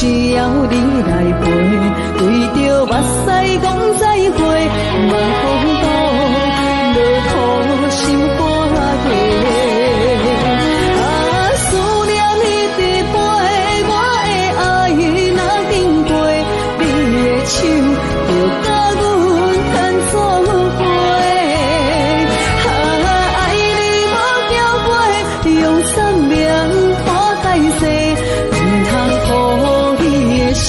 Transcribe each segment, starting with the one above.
只要你来陪，对着目屎讲再会，莫风度落土心肝热。啊，思念一直陪，我的爱若经过，你的手就甲阮牵作伙。啊，爱你无交陪，用生命看改世，唔通予你的心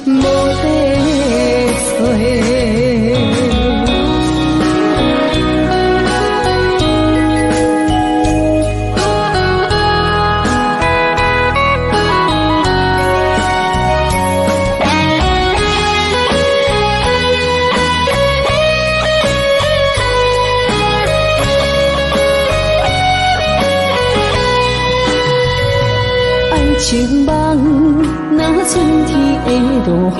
无地找。情梦若春天的落花，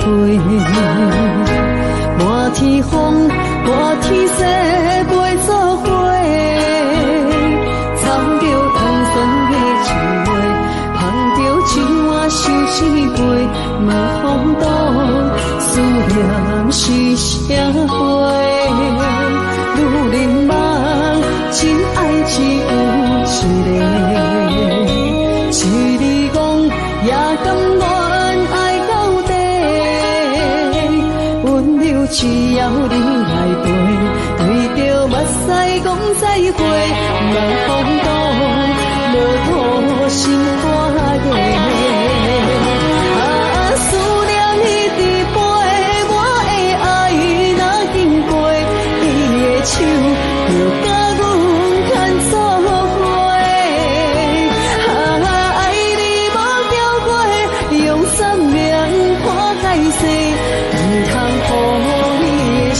满天风，满天雪陪作伙，参着糖酸的情话，捧着青蛙想四杯，莫风度思念是社会。女人梦，真爱只有一个。是你讲，也甘愿爱到底。温柔只要你来陪，对着目屎讲再会，莫风度落土心肝热。啊，思念一直陪，我的爱若经过，你的手就甲阮牵作伙。用生命看改世，唔通予你的心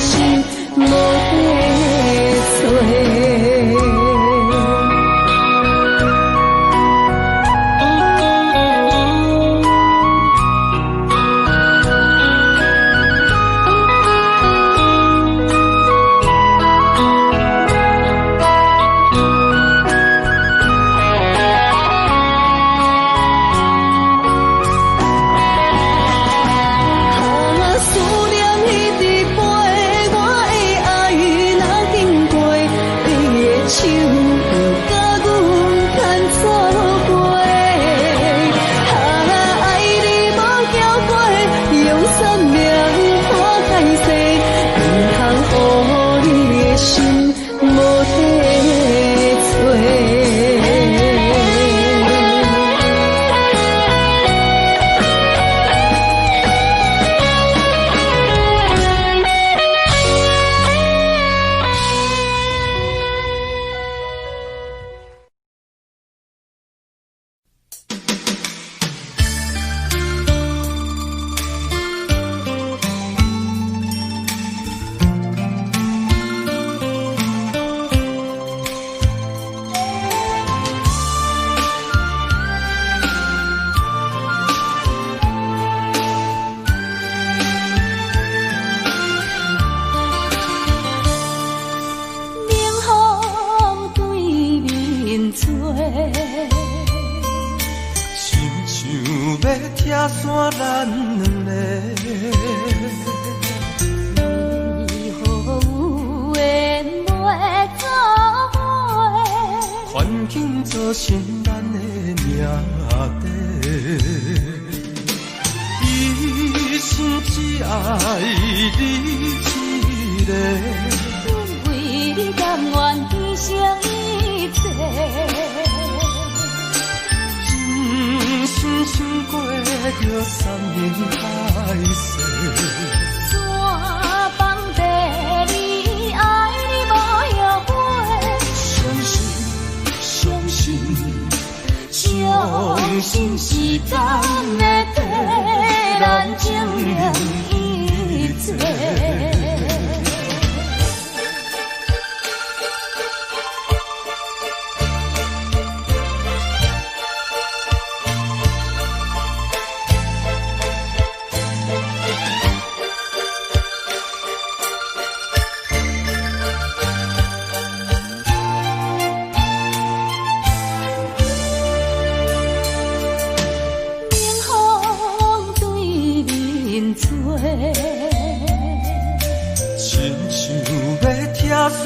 无地找。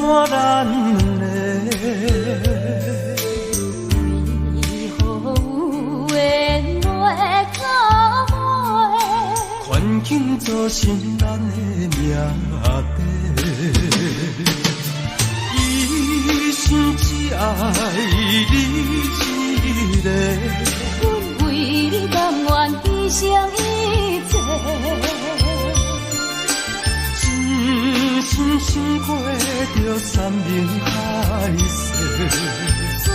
看咱的。为何有缘来到尾？环境造成咱的命底。一生只爱你一个。阮为你甘愿牺牲一切。真心想过着山明海誓，怎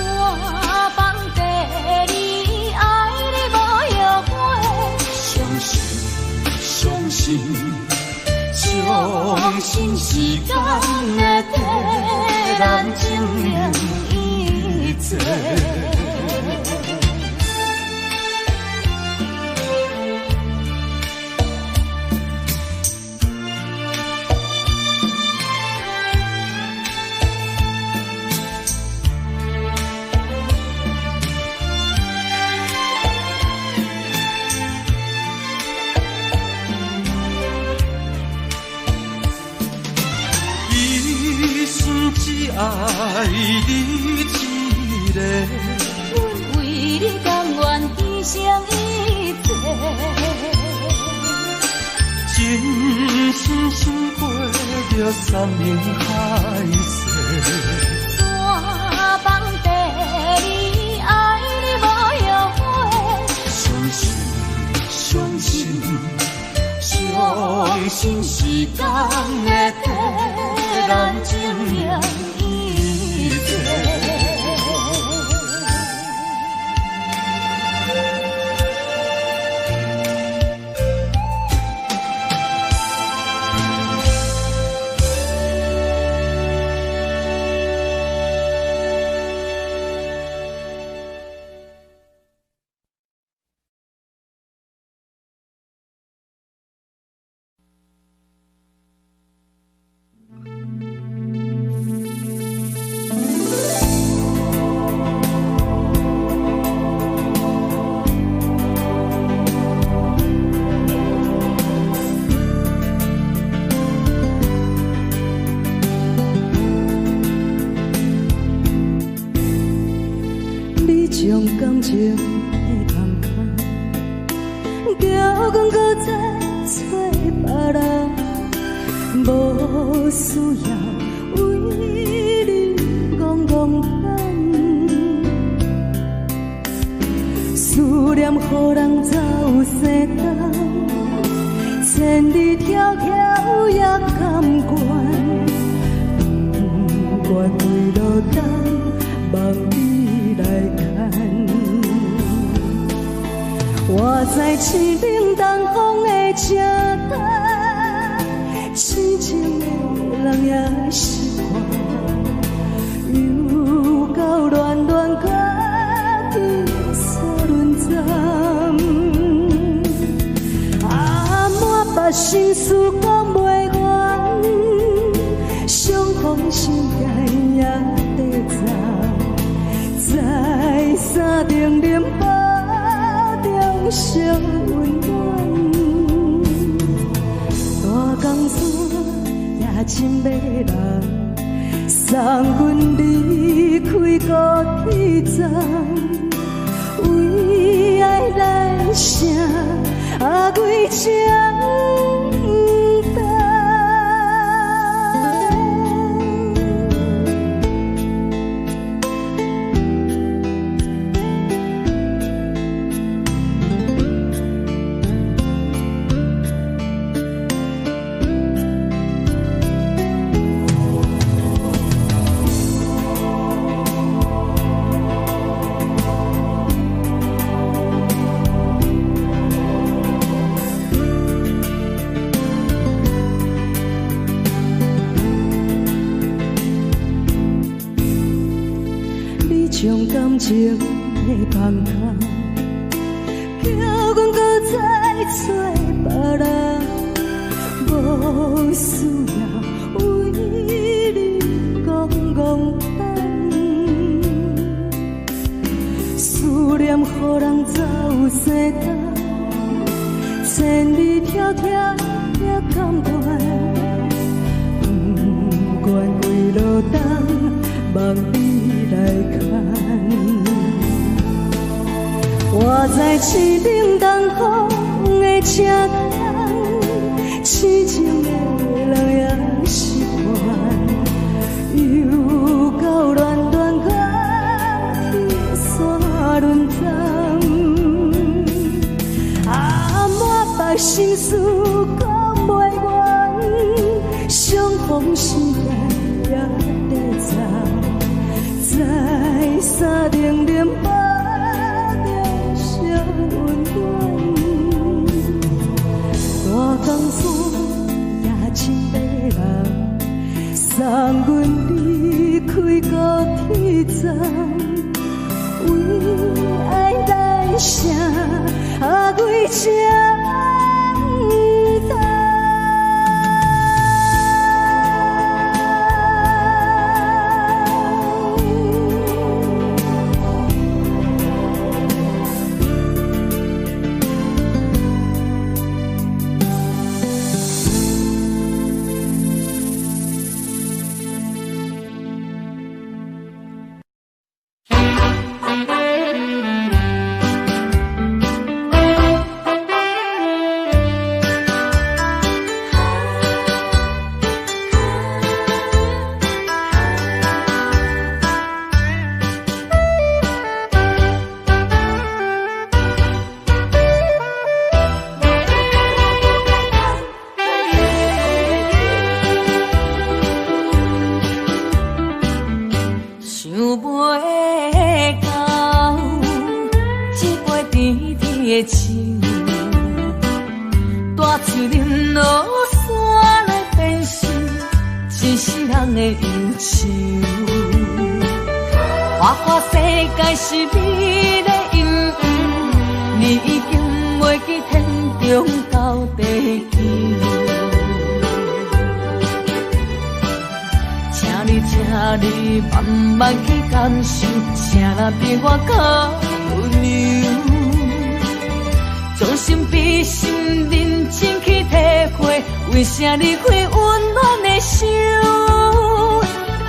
放地你爱你无后悔？相信相信相信时间会替咱证明一切。只爱你一个，阮为你甘愿牺牲一切，真心想过着山明海誓，怎放地你爱你无后悔？相信相信相信时间会替咱证明一切。将感情的空空，叫阮搁再找别人，无需要为你戆戆等。思念予人走西东，千里迢迢也甘愿，不管归路等，望你来牵。我在凄冷东风的车站，痴情的人也是我，又到恋恋过去沙轮站，满腹心事讲袂完，相逢心间也在走，在山顶连波。小温暖，大江山也真迷人，送阮离开孤天站，为爱咱声归江东。将感情的放空，叫阮搁再找别人，无需要为你戆戆等。思念予人走西东，千里迢迢也甘愿，不关几路灯，望你来牵。我在市顶等候的车站，痴情的人也是伴，又到乱乱看去山轮灯，满腹心事讲袂完，相逢时间也在走，在山顶顶抱着小温暖，大江山也亲迷人，送阮离开高铁站，为爱来声几声。为啥离开温暖的手？予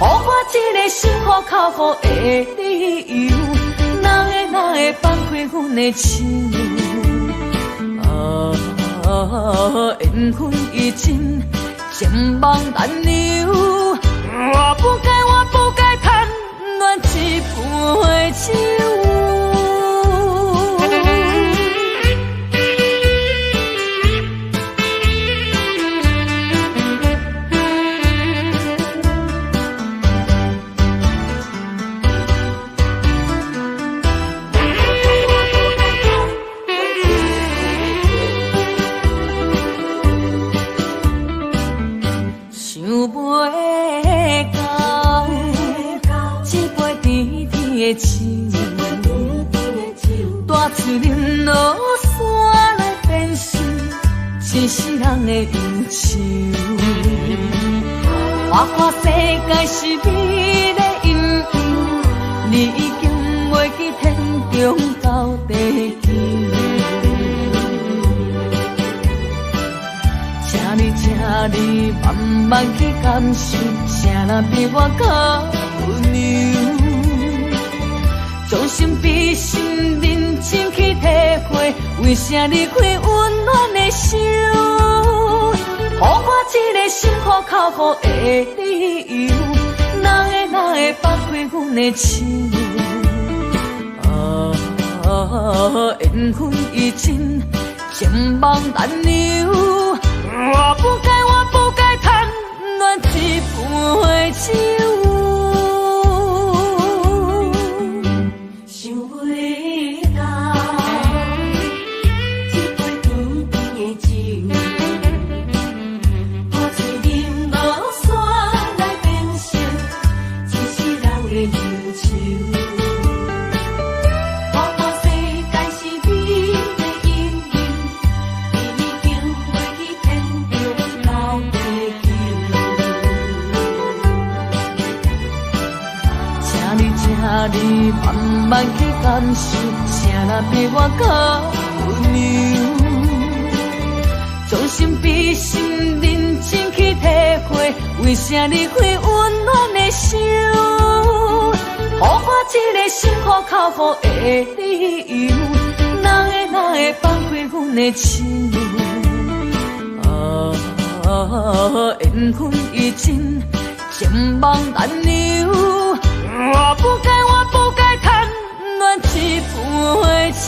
我一个心苦靠乎的理由，哪会放开阮的手？缘分已尽，情梦难留。我不该贪恋一杯酒。大嘴忍落山来变成一世人的忧愁，看世界是美的阴影，你已经袂记天中到地球。请你慢慢去感受，谁人比我较温柔？将心比心，认真去体会，为啥离开温暖的手？予我一个心苦靠乎的理由，哪会放开阮的手？缘分已尽，情梦难留。我不该贪恋一杯酒。你慢慢去感受，谁人比我较温柔？将心比心，认真去体会，为啥离开我？一个心苦口苦的理由，哪会放开阮的心？缘分已尽，情梦难留。我不该贪恋一杯酒。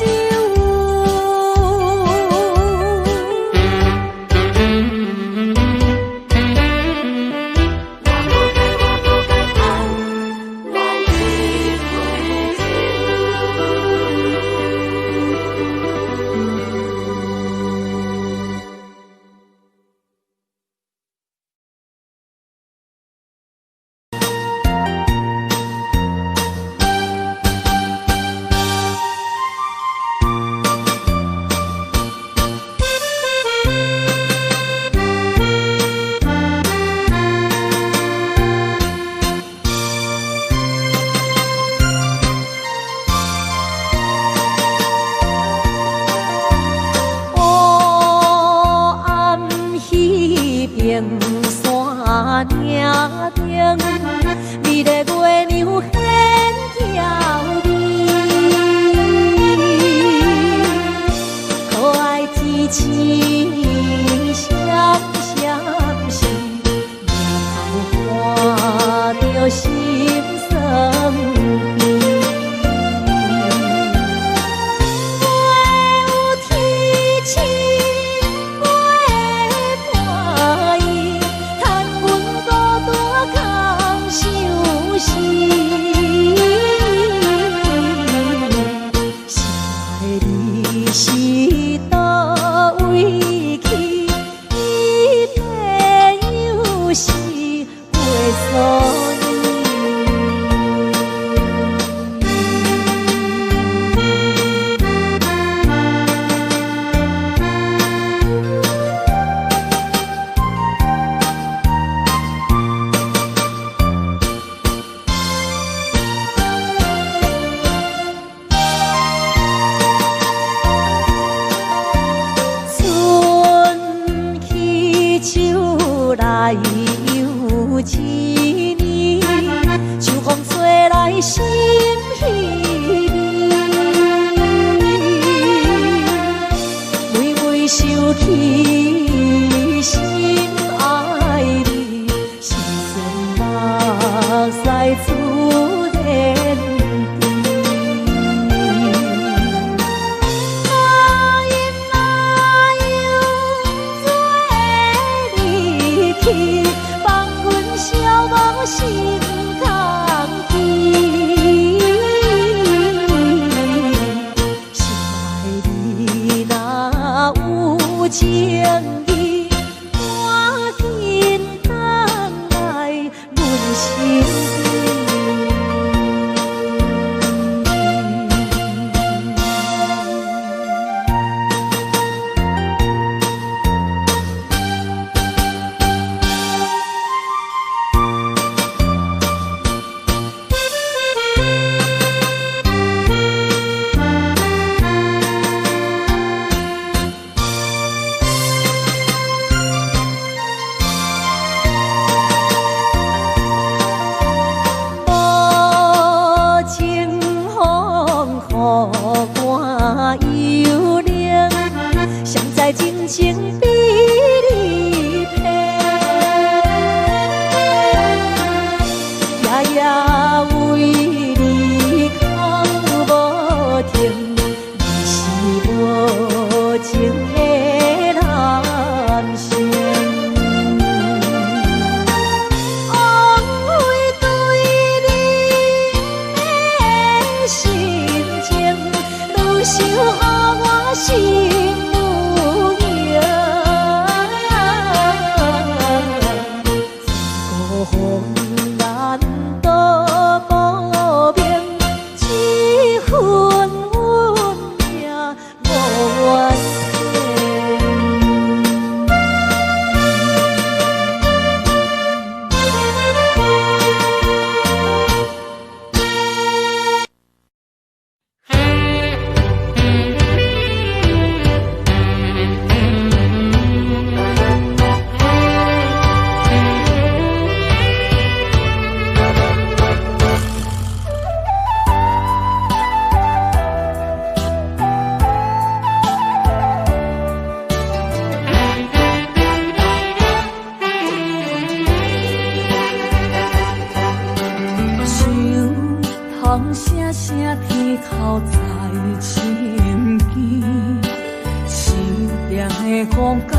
风甲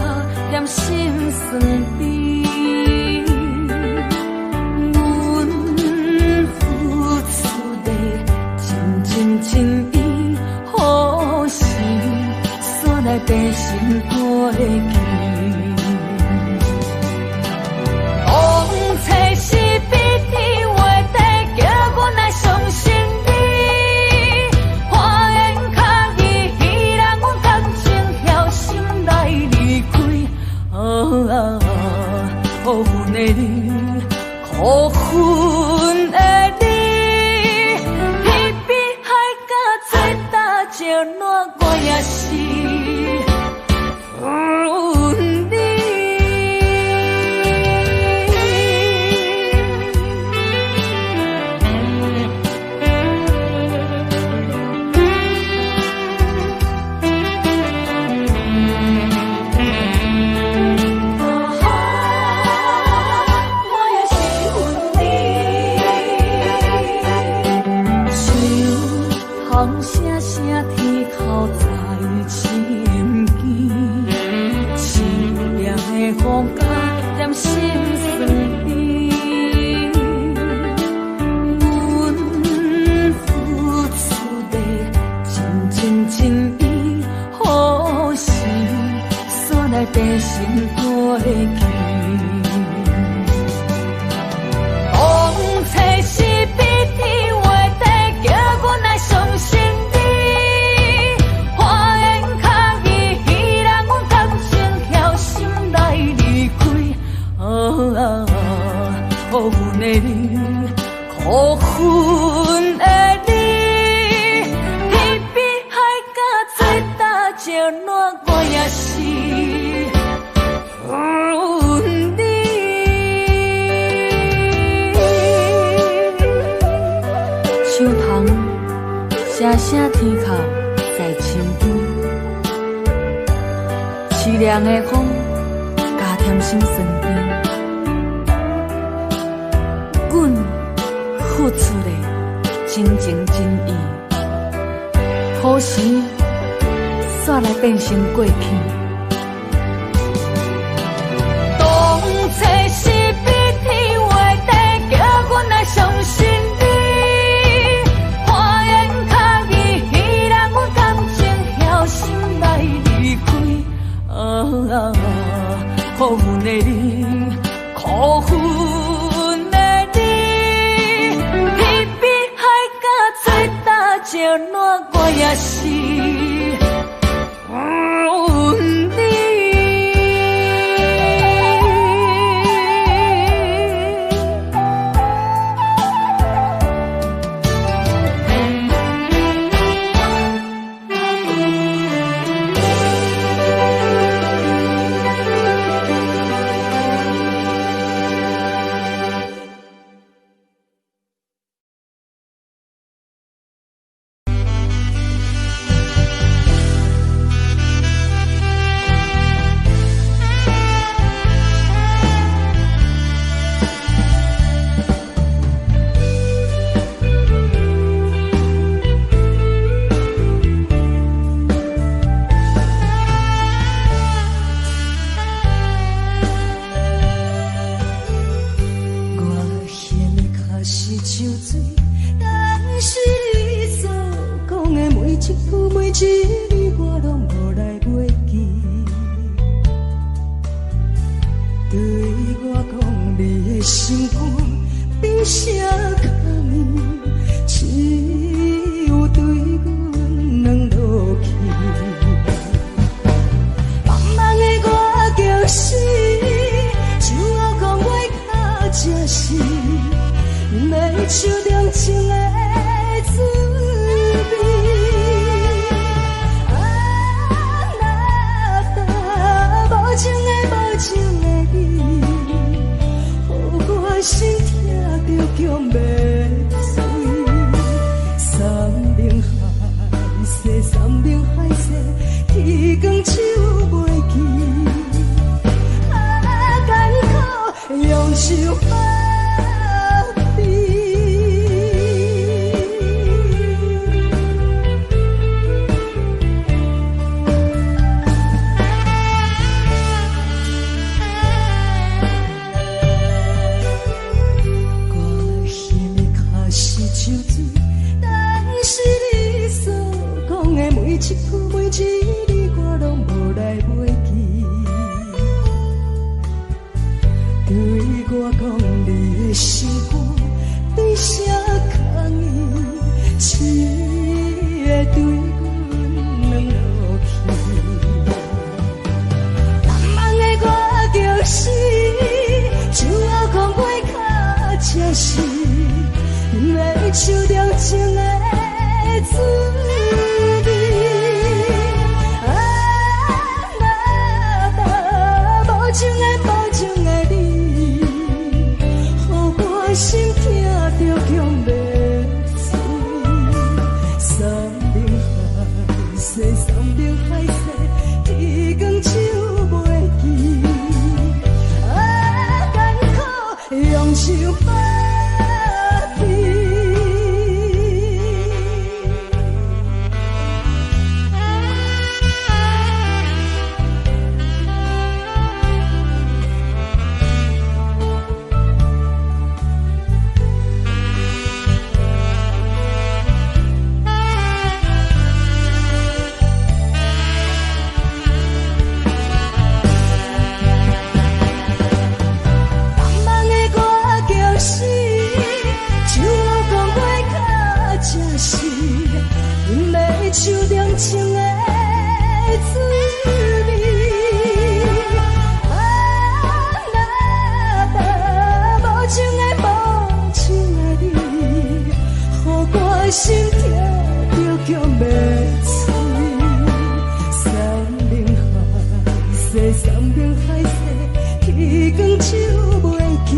念心酸悲，阮付出的真情真意，何时煞来变心过去？当初是比天画地，叫阮来相信你。花言巧语，戏让阮感情晓心来离开。可恨的你，可恨的你，天边海角最大石烂，我也是恨你。声声天口在深更，凄凉的风甲念心酸悲。阮付出的真情真意，何时煞来变心过去？当初是比天画地，叫阮来相信你。花言巧语，戏让阮感情晓心来离开。可恨的你，可恨的你，天边海角最大石烂，我也是恨你。秋塘声声天口在深更，凄凉的风加添心酸悲。阮付出的真情真意，何时煞来变成过去？当初是比天画地，叫阮来相信你。花言巧语，戏让阮感情晓心来离开。可恨的你，可恨的你，天边海角最大石烂，我也是恨你。一字我拢无来袂记。对我讲你的心肝，对谁空意，痴的对阮软落去。难忘的我就是酒后空杯较正是，要受着情的滋味。无情的你，予我心痛着强袂碎。山明海誓，山明海誓，天光手袂记。艰苦用手把悲。受着情的滋味，无情的你，予我心痛着强袂碎。山明海誓，山明海誓，天光手袂记。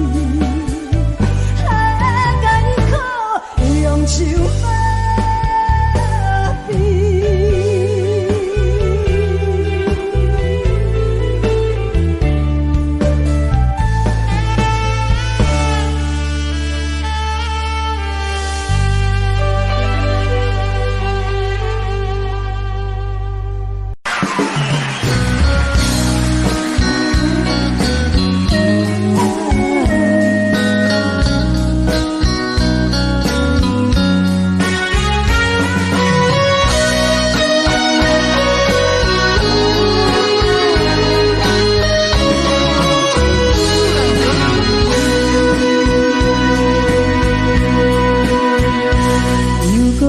艰苦用手把。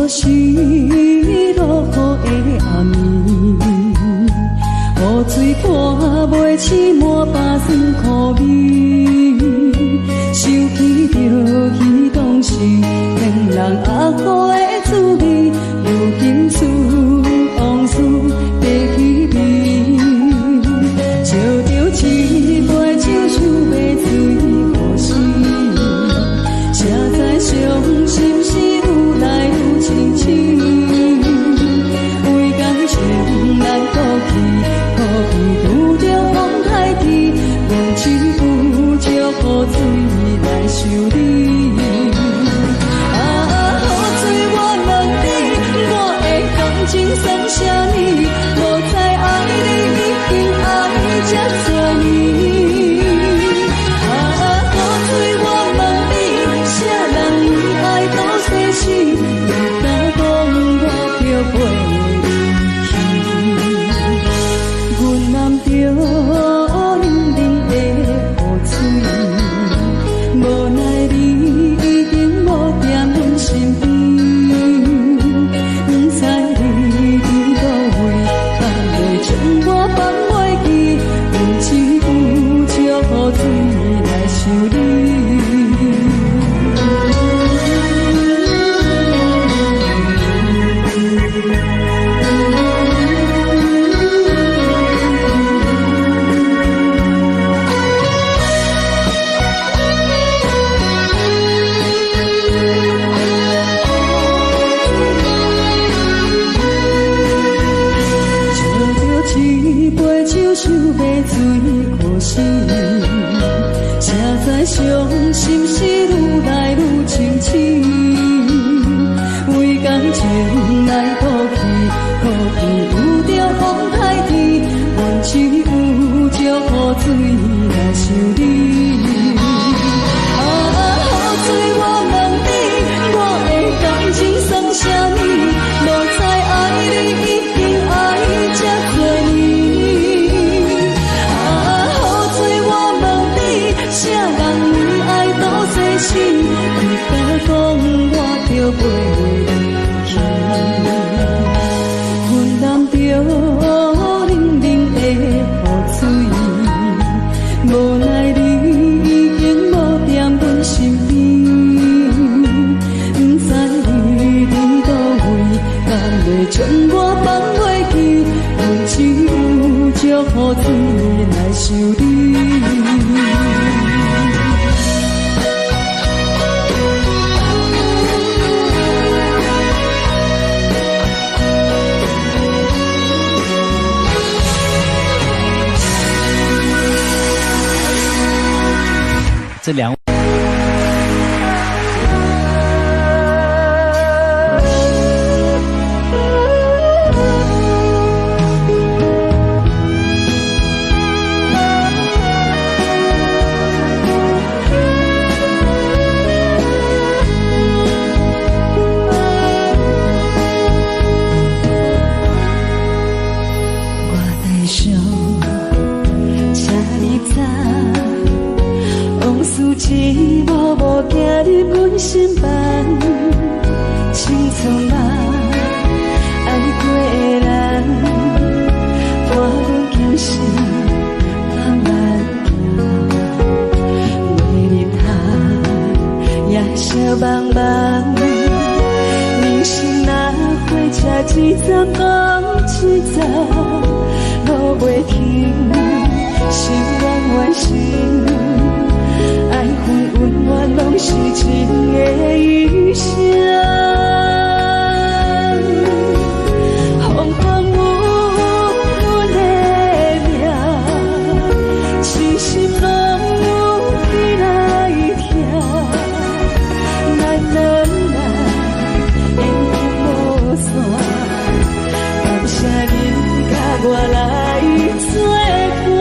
是落雨的暗暝，雨水看袂清满巴酸苦味，想起着彼当时骗人压苦的滋味，如今思往事白起味，烧着一杯酒想要醉予死，谁知伤心事愈来愈深深，为感情来过去，可比拄着风台天，阮只有借雨水来想你。雨水我问你，我的感情算啥呢？无再爱你，已经爱这多年。雨水我问你，啥人为爱都逝世，不敢讲我漂泊离去。阮揽着冷冷的雨水，无奈你已经无在阮身边，不知你伫倒位，敢会将我放袂记？阮只有借雨水来想你。一杯酒想要醉予死，谁知伤心事愈来愈清醒，为感情来过去，可比拄着风台天，阮只有借雨水来想你。雨水我问你，我的感情算啥呢？无再爱你，已经爱。着雨水来想你。这两位。一幕幕走入阮心房，青葱啊，爱过的人，伴阮今生慢慢行，每日他夜色茫茫，人生若火车一站讲一站，路袂停，心愿完成。爱恨温暖拢是情的余生，风风雨阮的命，痴心拢有起来听，咱两人缘分无散，感谢你甲我来作伴。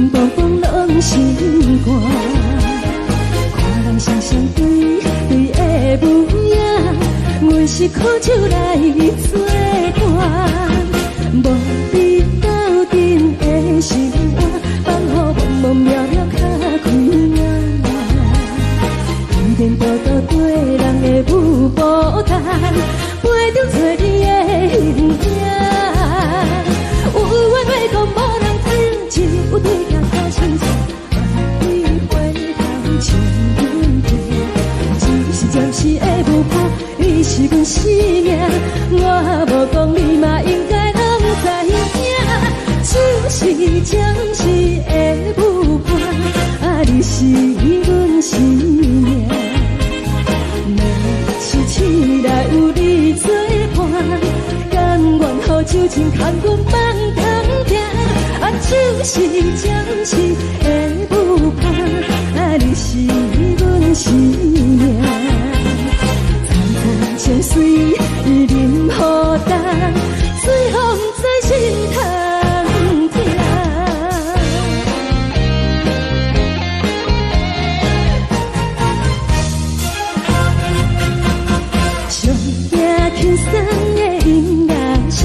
冰薄薄拢心肝。看人双双对对的模样，阮是苦酒来作伴。无你斗阵的心肝，放予茫茫渺渺较开眼。一点多多对人的舞步弹，陪着做你的形影。有缘要讲无人知，只有对镜头相衬，万里回头像阮家。只是暂时的舞伴，你是阮生命，我无讲你嘛应该拢知影。就是暂时的舞伴，啊，你是阮生命。是醒来有你作伴，甘愿予酒精牵阮放通行。啊，就是暂时的舞伴，啊，你是阮生命。层层相随，任何等，随风在心头听。上夜轻松的音乐声，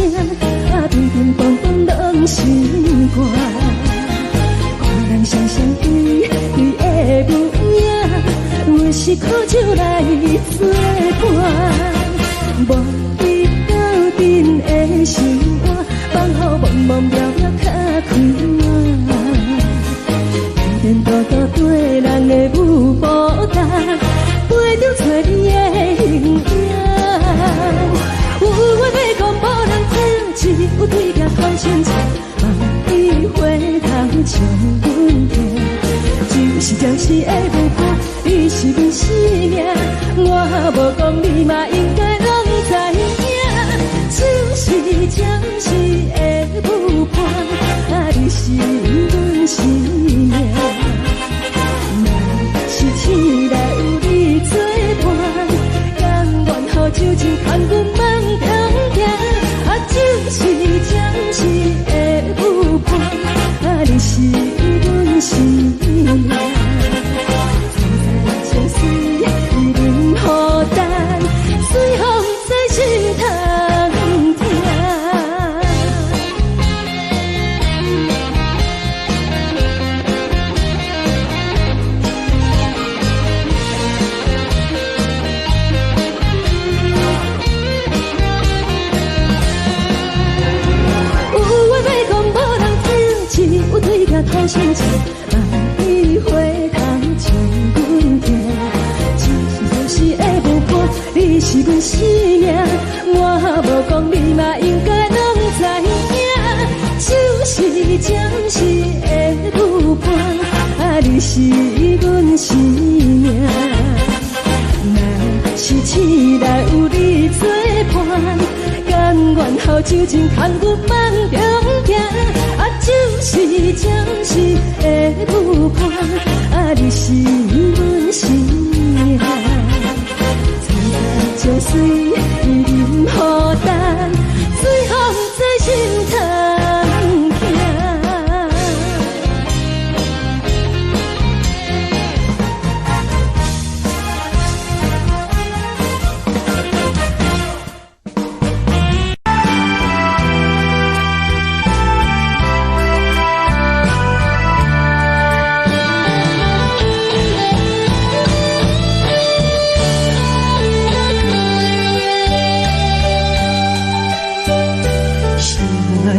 啊，乒乒乓乓拢心肝。看人双双对对的模样，阮是苦酒来作伴。无你斗阵的心肝，放予茫茫渺渺较开眼。一点多多对人的舞步弹，陪着做你的形影。有缘要讲无人知，只有对镜头相衬，万里回头像阮家。就是暂时的舞伴，你是阮生命，我无讲你嘛应该拢知影。就是暂时的舞伴，啊，你是阮生命。是醒来有你作伴，甘愿予酒精牵阮放通行。啊，就是暂时的舞伴，啊，你是阮生命。层层相随，任何等，随风在心头听。有对镜头相衬，万里回头像阮家。只是暂时的舞伴，你是阮生命，我无讲你嘛应该拢知影。就是暂时的舞伴，啊，你是阮生命。若是醒来有你作伴，甘愿予酒精牵阮放中行。啊，就是暂时的舞伴，啊，你是阮生命。层层相随，任何等，随风在心头听。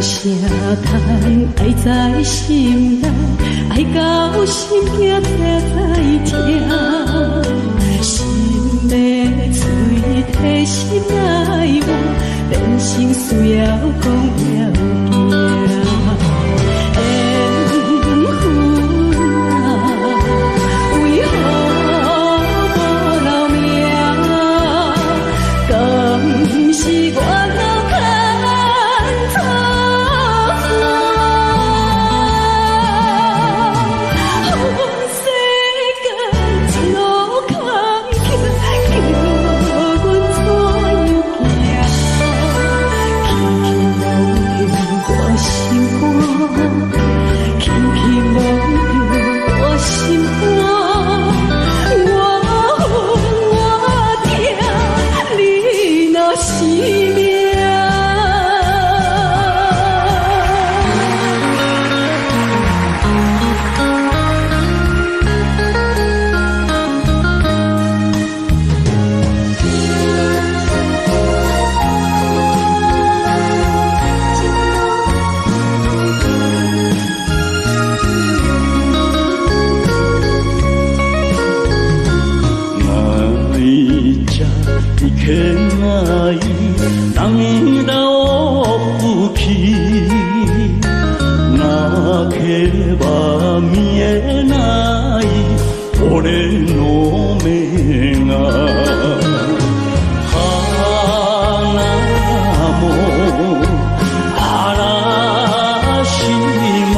啥通爱在心内，爱到心惊才知疼。心要嘴提心爱我，人生需要讲了行。缘分啊，为何无留名？敢是我老看错？愛涙を拭きなけば見えない俺の目が花も嵐も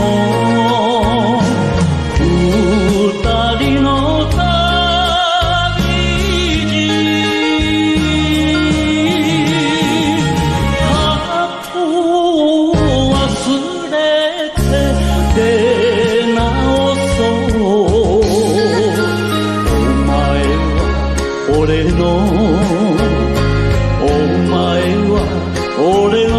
二人の旅路過去を忘れて出直そう俺のお前は俺の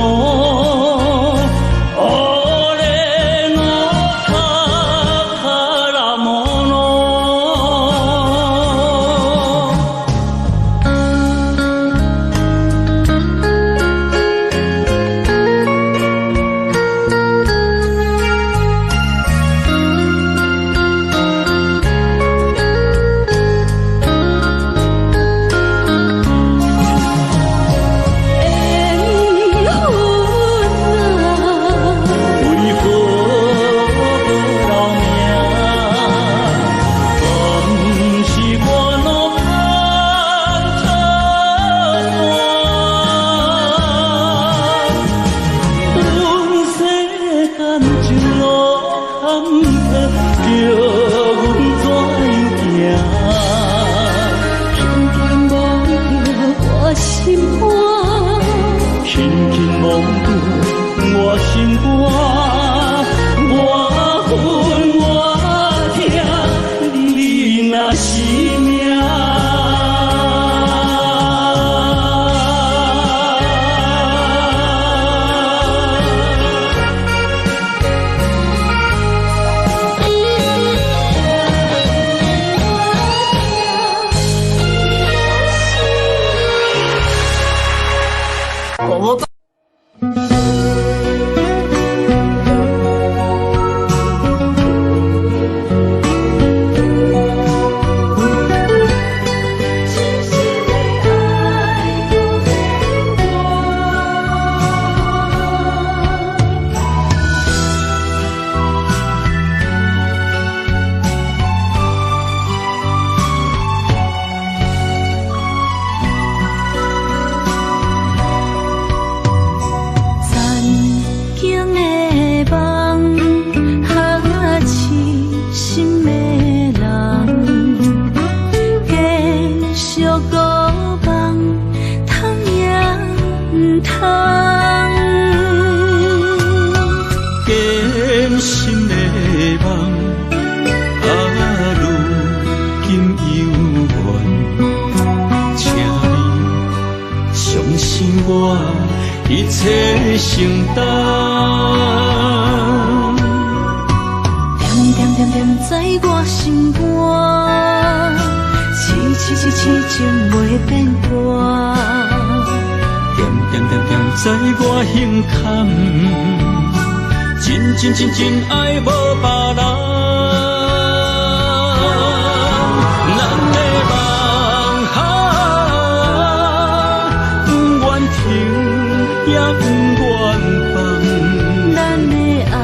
宝物一切承担，点点点点在我心肝，痴情袂变卦，点点点点在我胸坎，真爱无别人。也不愿放，咱的爱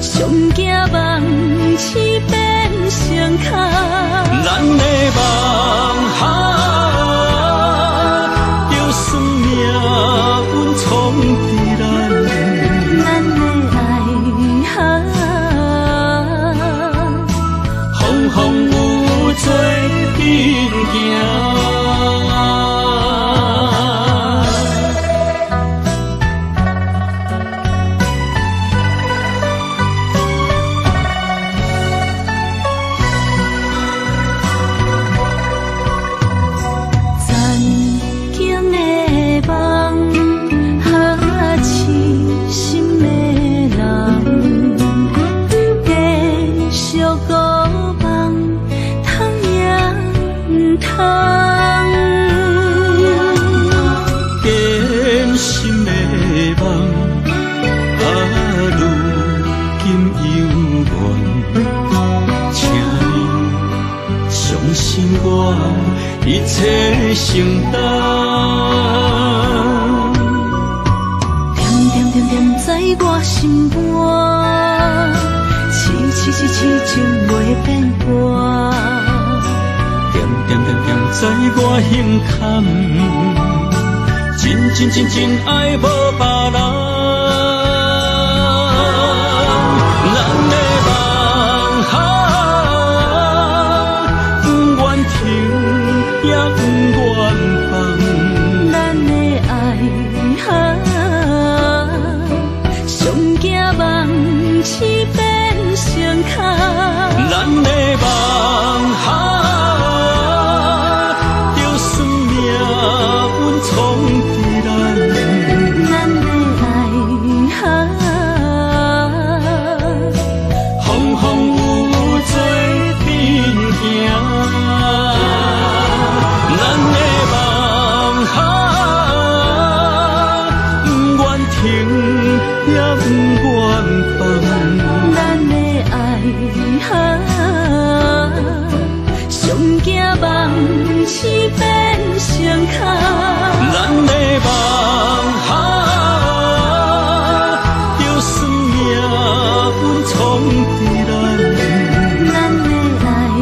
上惊梦痴变成空，咱的梦就算命运冲伫咱，咱的爱风有做阵行。一切承担。点点点点在我心肝，痴痴痴情袂变卦。点点点点在我心坎，真真真真爱无别人。咱的梦不愿停，也不愿放。咱的爱上惊梦痴变成空。咱的梦就算命运冲伫咱，咱的爱风风雨雨做阵行。咱的梦不愿停，也不愿放。咱的爱上惊梦痴变成空。咱的梦就算命运冲伫咱，咱的爱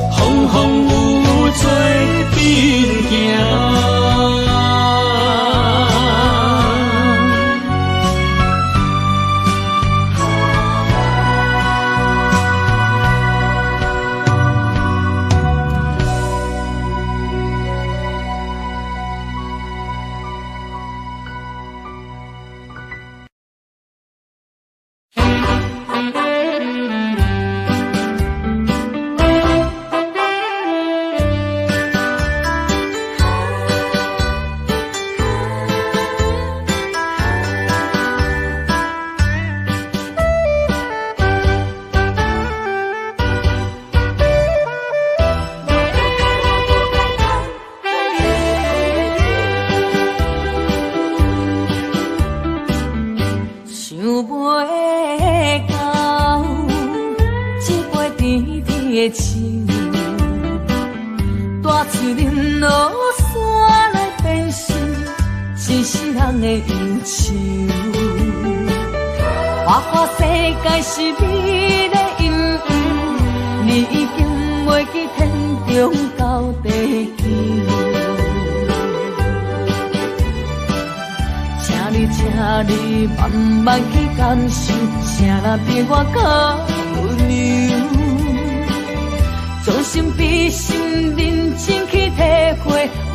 风风雨雨做阵行。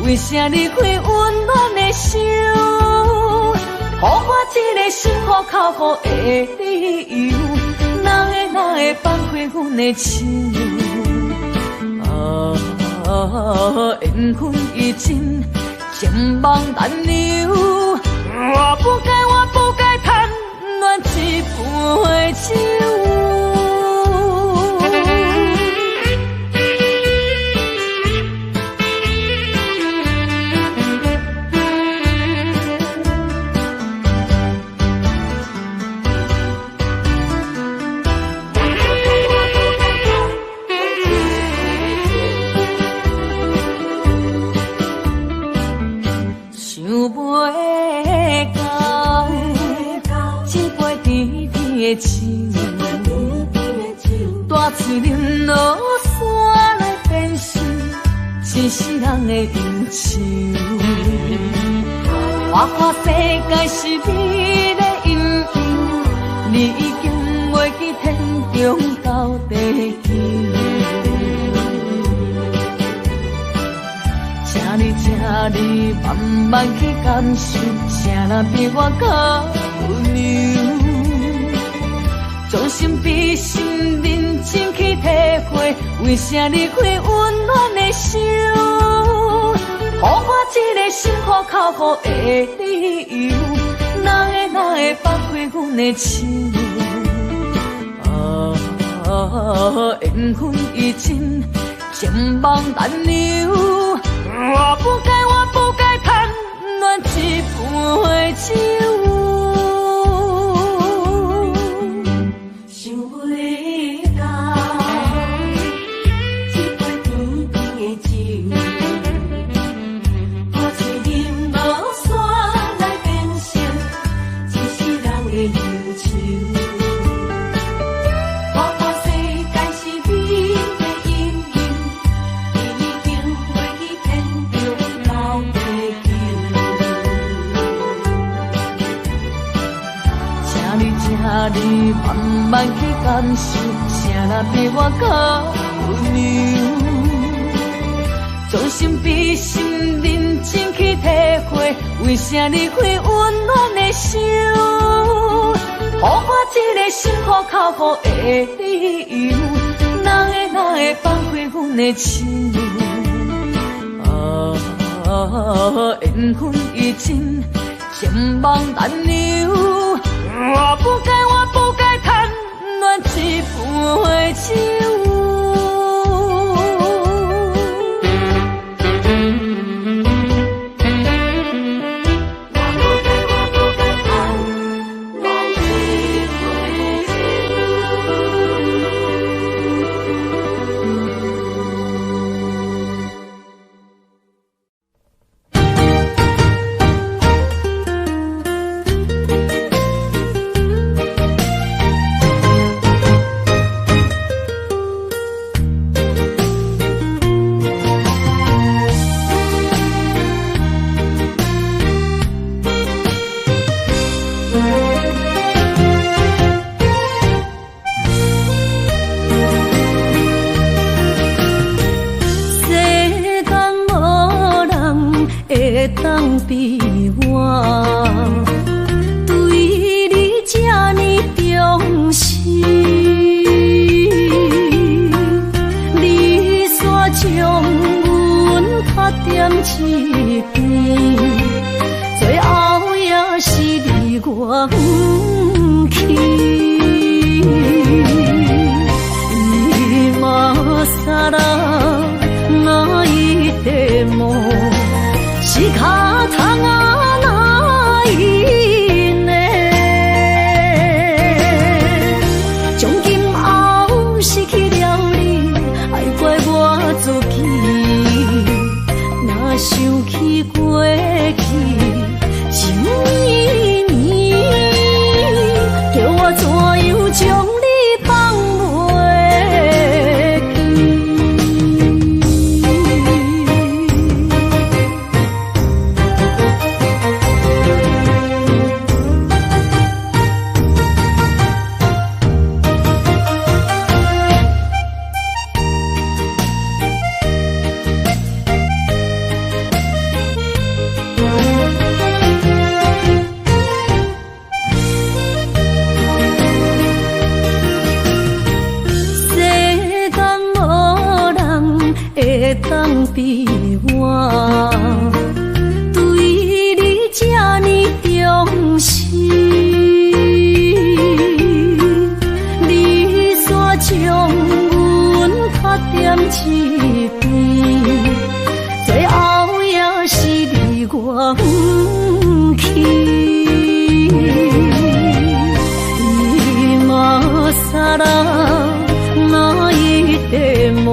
为啥离开温暖的手？给我一个心苦口苦的理由，哪会放开阮的手？缘分已尽，情梦难留。我不该贪恋一杯酒。大嘴啉落山来变成一世人的忧愁。我看世界是你的阴影，你已经袂记天中到地球。请你慢慢去感受，谁人比我较温柔？将心比心，认真去体会，为啥离开温暖的手？给我一个心苦口苦的理由，哪会放开阮的手？缘分已尽，情梦难留。我不该贪恋一杯酒。想袂到，忧愁。看看世界是你的阴影，已经袂去骗着老地球。请你慢慢去感受，谁人比我较温柔？将心比心，认真去体会，为啥你会温暖的手？予我一个心苦口苦的理由，哪会放开阮的手？缘分已尽，千万难留。我不该贪恋一杯酒。当比我对你这呢重视，你煞将阮拍点一边，最后也是你我不去。今さら泣いても仕方がないね。从今后失去了你，爱怪我自己。若想起过去情意绵，叫我怎样将你放袂记？当比我对你这呢重视，你煞将阮拍点一边，最后也是你我不去。今さら泣いても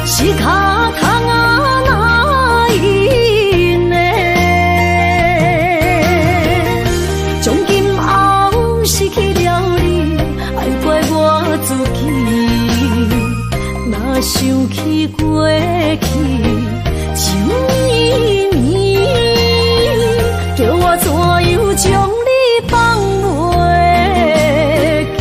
仕方がないね。从今后失去了你，爱怪我自己。若想起过去情意绵，叫我怎样将你放袂记？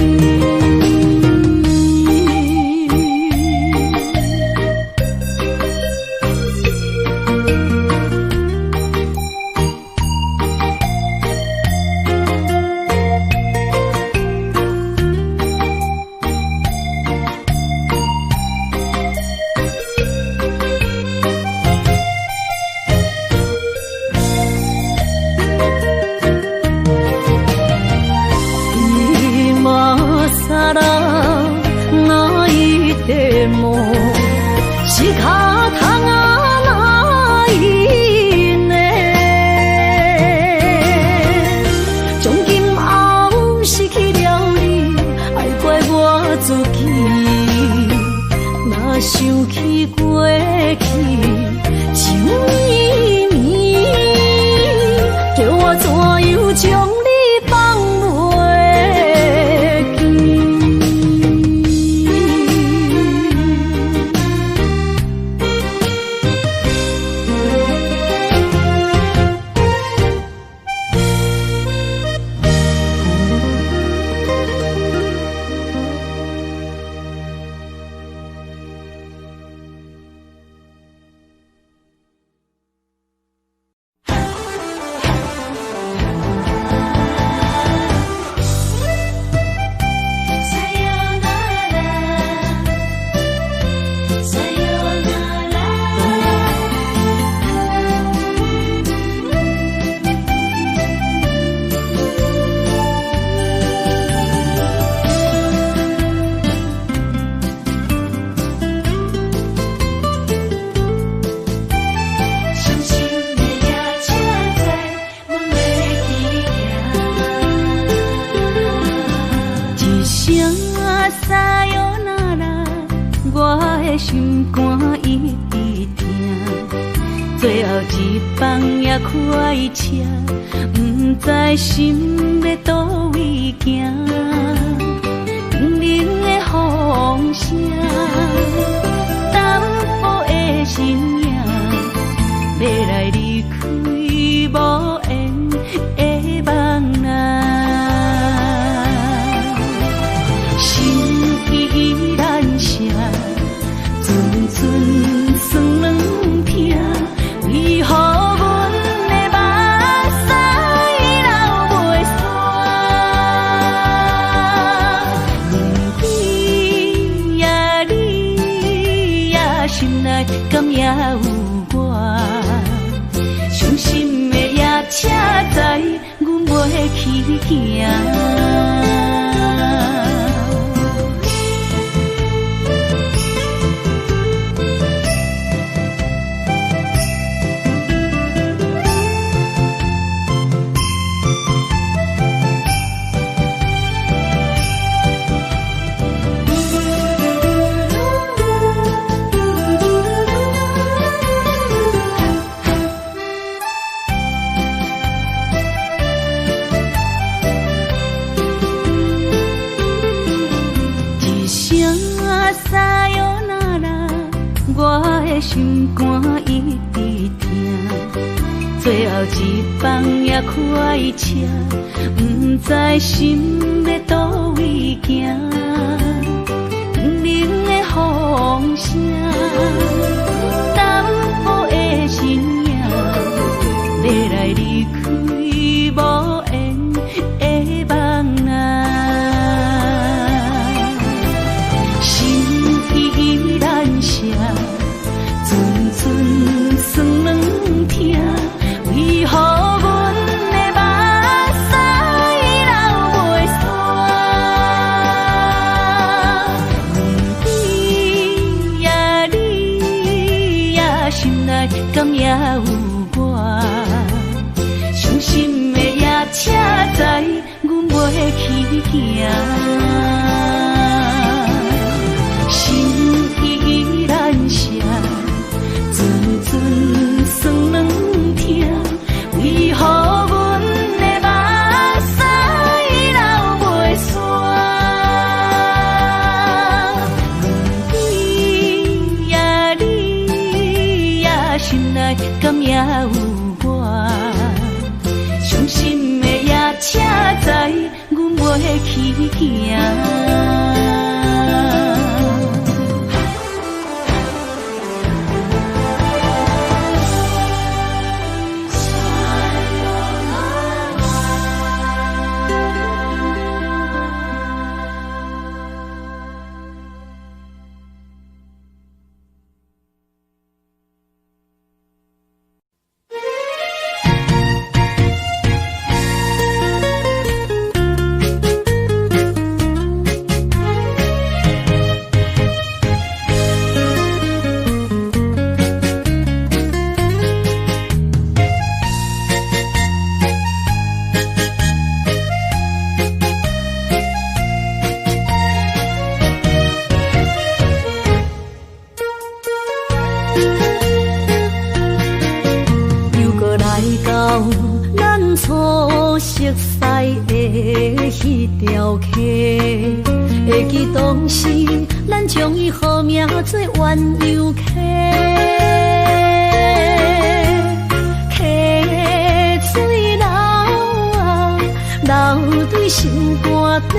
的心肝一直疼，最后一放也开车，不知心要倒位行。冷冷的风声，淡薄的身影，要来离开无缘的梦啊。心依然舍，寸寸酸软疼，为何阮的目屎流袂煞？不知呀你呀心内敢也有我？伤心的夜车载，阮袂去行。心肝一直疼，最后一放也开车，不知心要倒位行。冷冷的风声，淡薄的身影，要来离开无缘的梦啊。心依然舍，寸寸酸软疼，为何阮的目屎流袂煞？不知呀你呀心内敢也有我？伤心的夜车载，阮袂去行。心依然舍，寸寸酸软疼，为何阮的目屎流袂煞？不知呀你呀心内敢也有我？伤心的夜车载，阮袂去行。会记当时，咱将伊号名做鸳鸯溪，溪水流啊，流对心肝底。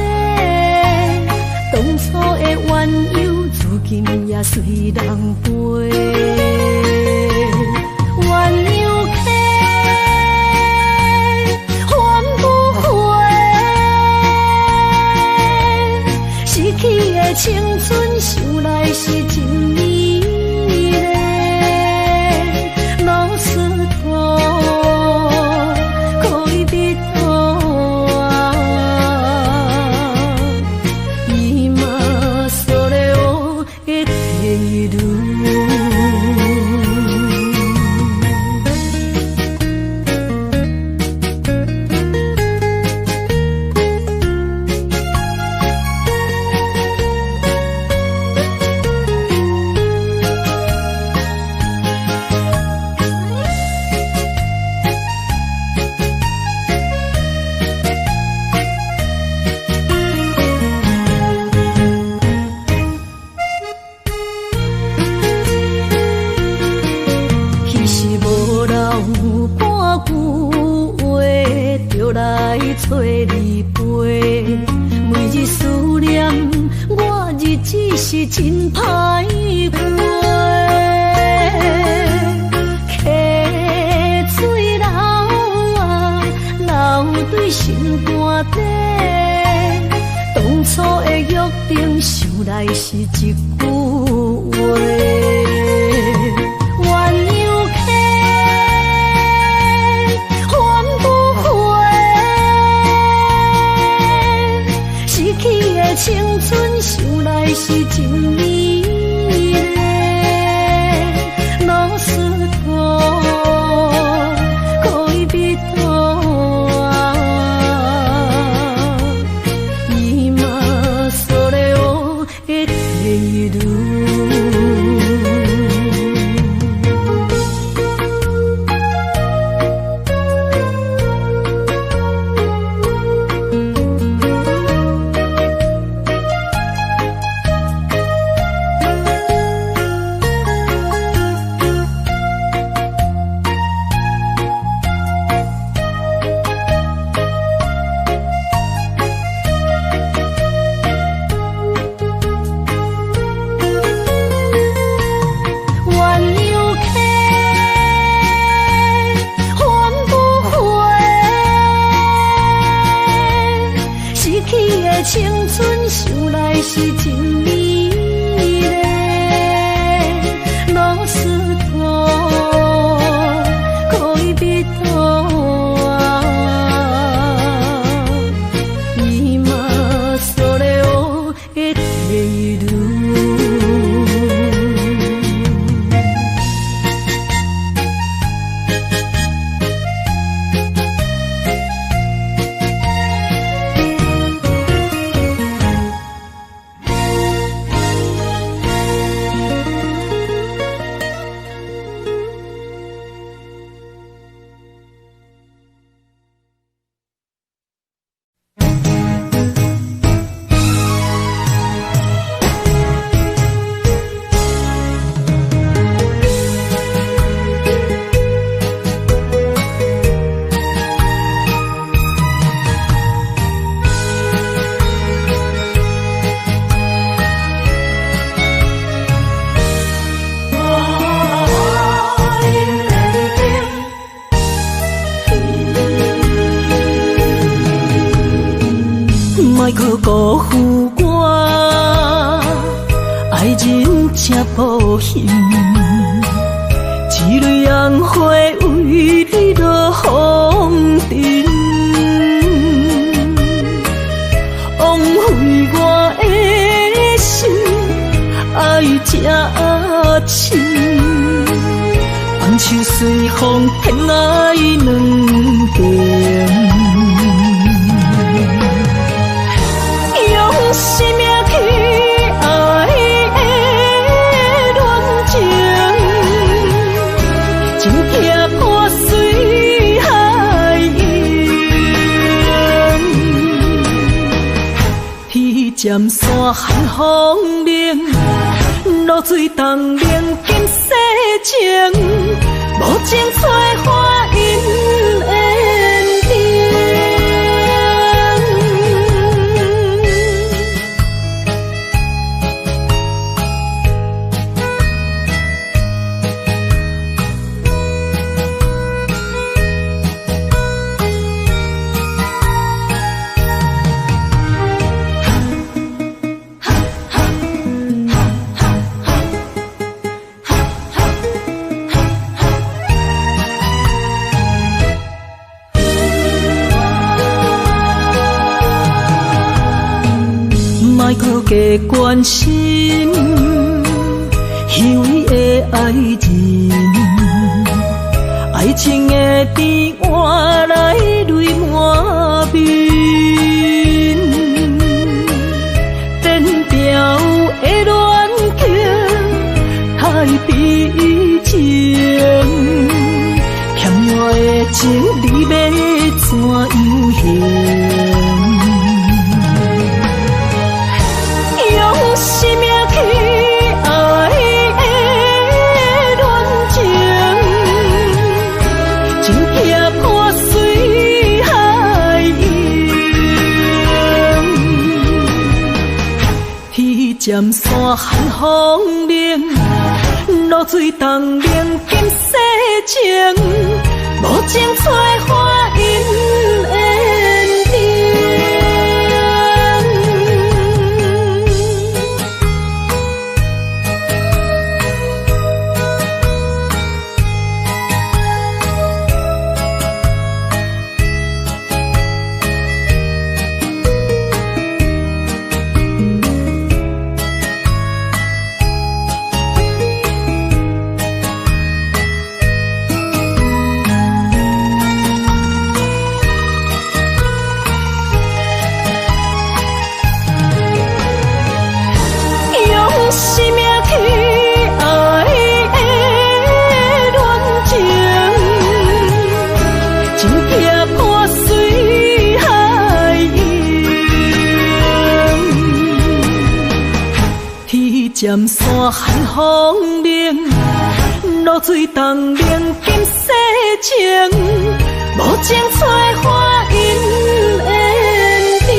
当初的鸳鸯，如今也随人飞。鸳鸯溪。逝去的青春，想来是真美丽。老师徒，可以别途啊，今所了的地路。去找你陪，每日思念，我日子是真歹过。溪水流啊，流对心肝底。当初的约定，想来是一句话。鸳鸯溪，换不回。失去的青春，想来是真美丽。老师哥，可以别多啊。それを得ている。青春想来是真美丽，老师哥，可以别多啊。今それを得ている。莫去辜负我，爱人才保险。一蕊红花为你落风尘，枉费我的心，爱这深。放手随风，偏爱两边。用生命去爱的恋情，真痛破碎海洋。彼站山寒风冷，露水东明今世情，无情催花因缘定。莫去加关心，虚伪的爱人，爱情的甜换来泪满面，颠调的恋情太悲情，欠我的情你要怎样还？用生命去爱的恋情，真痛破碎站山寒风冷，露水东冷金世情，无情催花因缘定。站山寒风冷，露水东冷金世情，无情催花因缘定。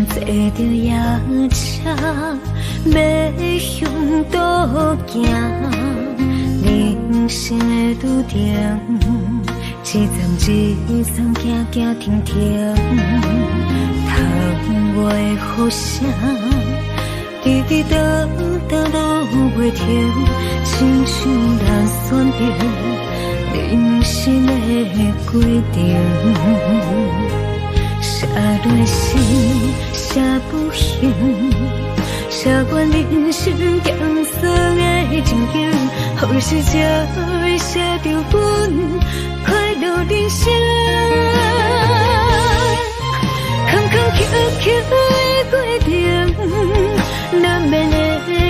坐着夜车，要向倒行，人生的拄定，一站一站行行停停，窗外雨声，滴滴答答落袂停，亲像咱选择人生的规定。写落诗，写不行，写阮人生艰涩的情景，好时才会写着阮快乐人生。坎坎坷坷的过程，难免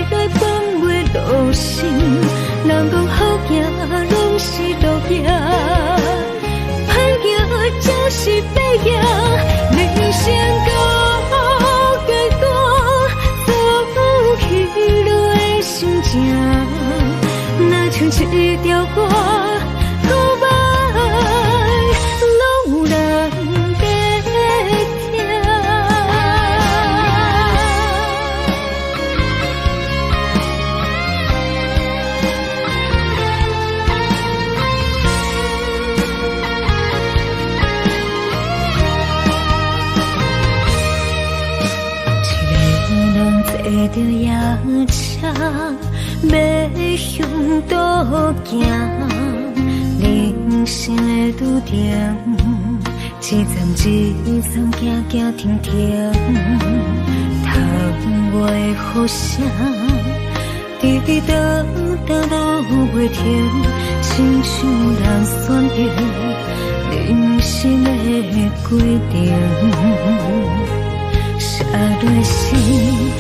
会放袂落心，人讲好行拢是路行。就是白行，人生到结果，走起落的心情，若像一条歌，古板拢有人在听。坐着夜车，要向倒行，人生的拄定，一站一站行行停停，窗外雨声，滴滴答答落袂停，亲像咱选择人生的规定。写落诗，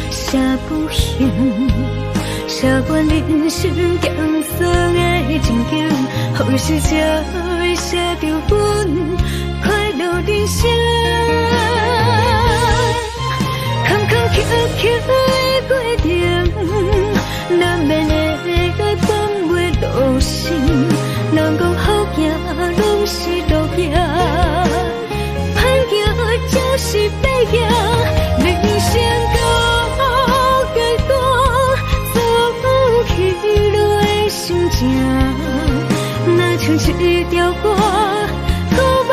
写不行，写阮人生艰涩的情景，好时才会写着阮快乐人生。坎坎坷坷的过程，难免会放袂落心，人讲好行拢是路行，歹行就是白行。人生到结果，走起落的心情，若像一条歌，古板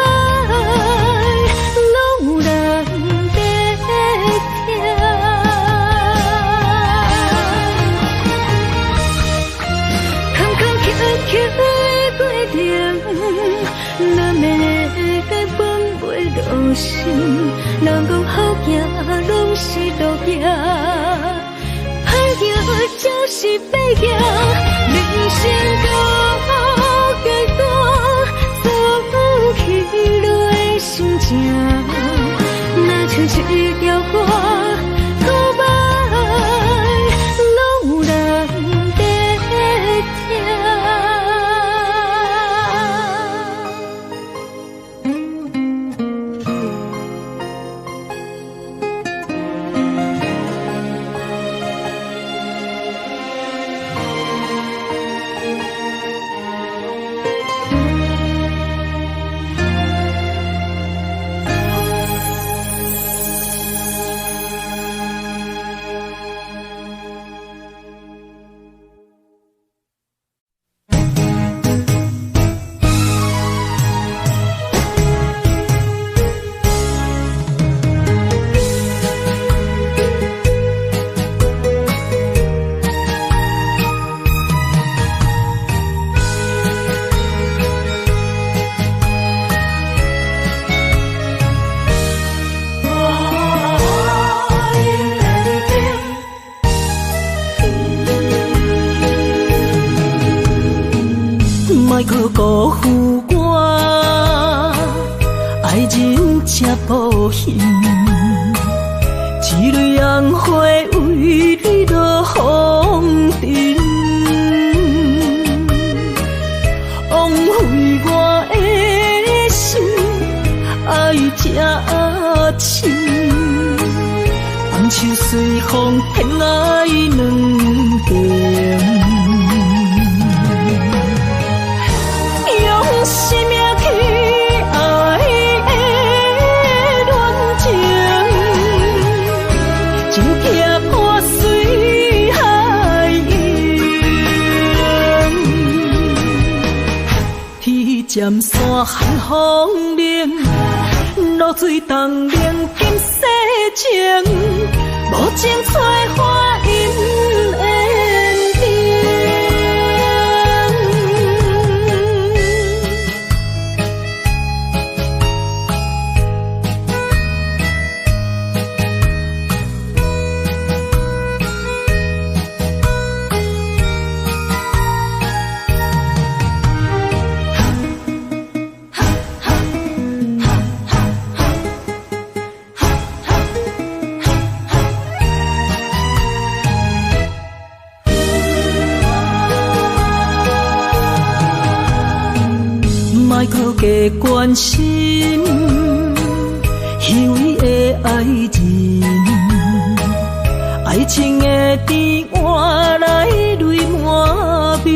心，人讲好行拢是路行，歹行就是歹行，人生到阶段，走起来心情，若像一条歌，古板拢有人在听。莫去辜负我，爱人才保险。一蕊红花为你落风尘，枉费我的心，爱这深。红手随风偏爱两边。生命去爱的恋情，真痛破水海涌。天渐山寒风冷，露水东冷金世情，无情采花因缘定。莫去加关心，虚伪的爱人，爱情的甜换来泪满面，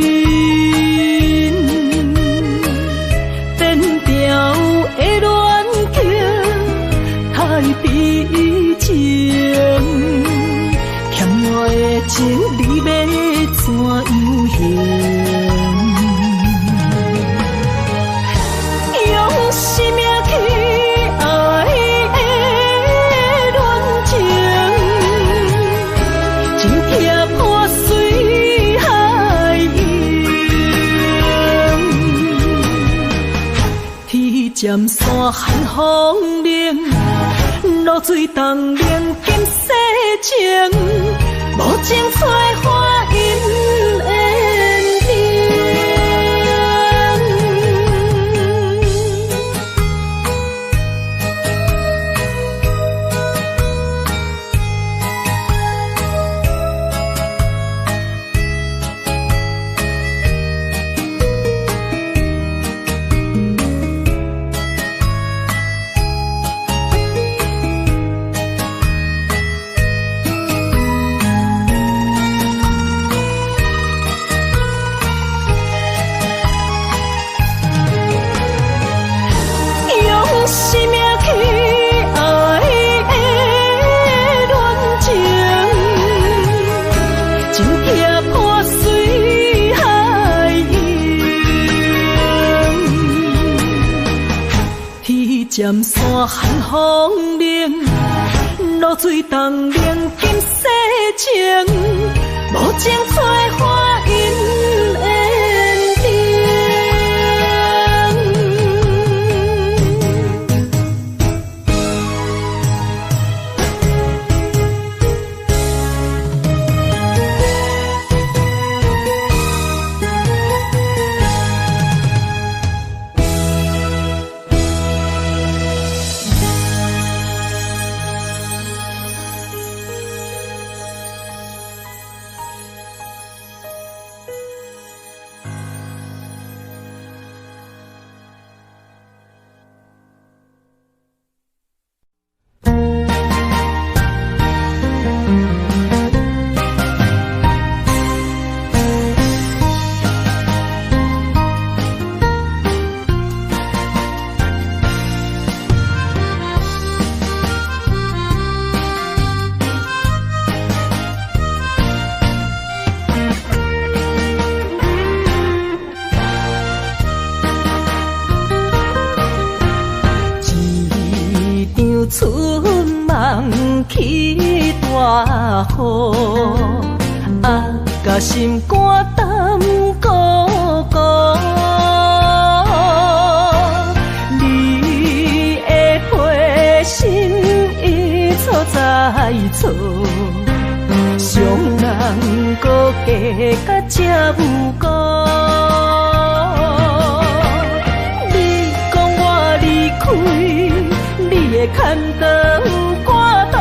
变调的恋情太悲情，欠我的情你要怎样还？生命去爱的恋情，真痛破水海涌。天渐山寒风冷，露水东冷金世情，无情采花因缘定。生命去爱的恋情，真痛破水海涌。天渐山寒风冷，露水东冷金世情，无情采花因缘定。大雨，甲心肝胆孤孤。你的花心已错在错，伤人搁加甲这有辜。你讲我离开，你的牵肠挂肚。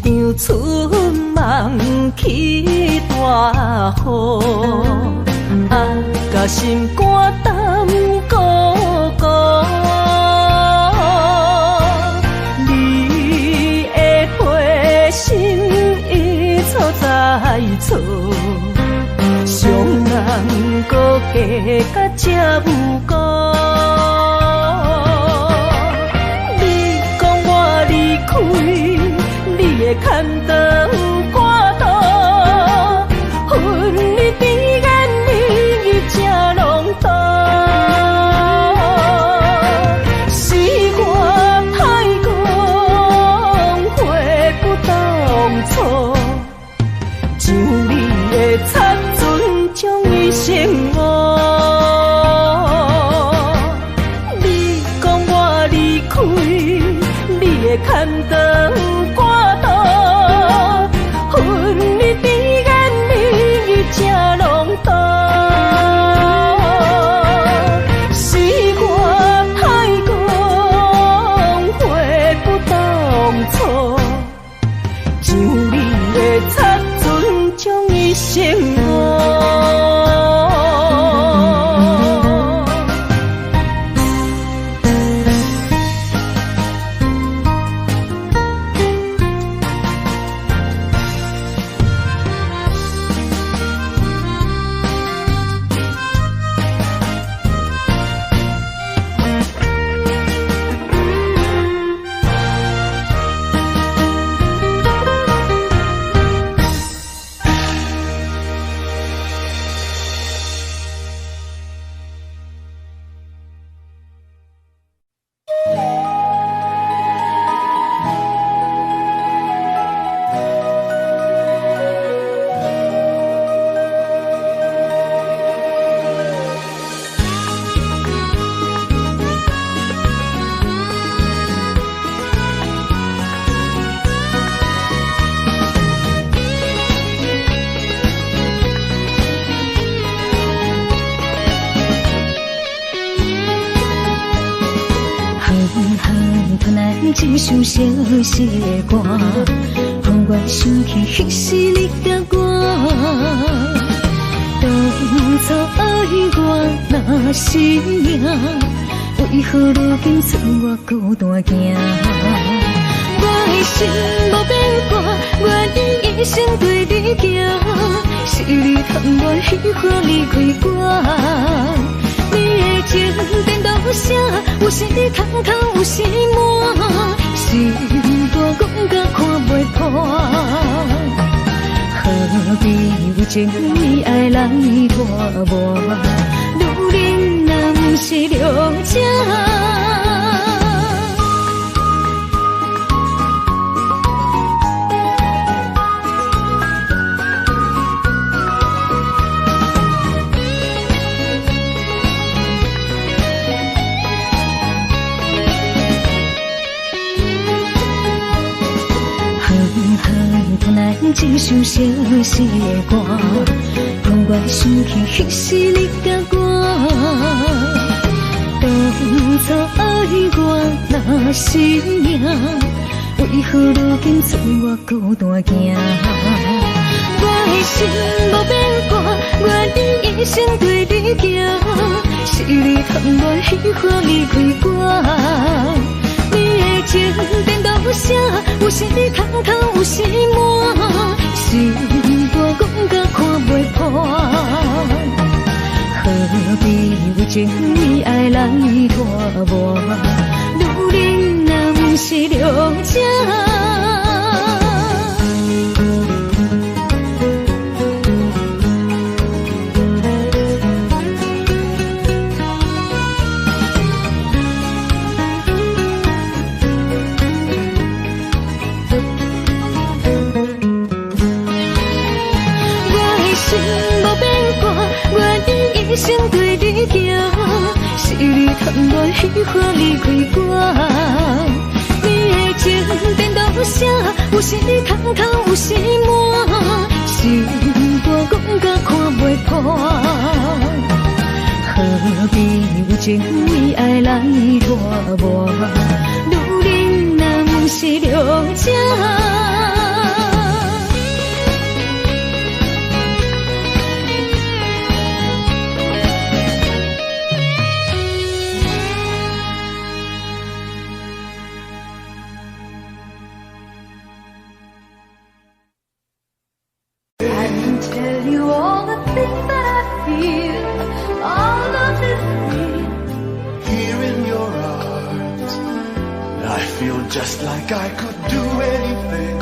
生春梦起大雨，甲心肝胆孤孤。你的花心已错在错，伤人搁加甲这有辜。你讲我离开，你的牵肠挂肚，恨你比眼你这拢多，是我歹讲话不当初，像你的擦船将伊生误。你讲我离开，你的牵肠。生一首相思的歌，让我想起彼时你甲我。当初爱我若是命，为何如今剩我孤单行？我的心无变卦，愿意一生对你行。是你贪我喜欢离开我。你的情颠倒啥？有时通通，有时满，心肝讲甲看袂破。何必为情义爱来拖磨？女人若不是了解。一首相思的歌，让我想起彼时你甲我。当初爱我若是命，为何如今剩我孤单行？我的心无变卦，愿意一生对你行。是你通我喜欢离开我，你的情颠倒啥？有时空空，有时满，心肝讲甲看袂破。何必为情为爱来拖磨？女人若不是了解。一生对你行，是你通我喜欢离开我。你的情颠倒啥？有时空空，有时满，心肝讲甲看袂破。何必为情为爱来拖磨？女人若不是了解。Tell you all the things that I feel. All of this here in your arms. I feel just like I could do anything.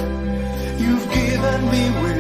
You've given me wisdom.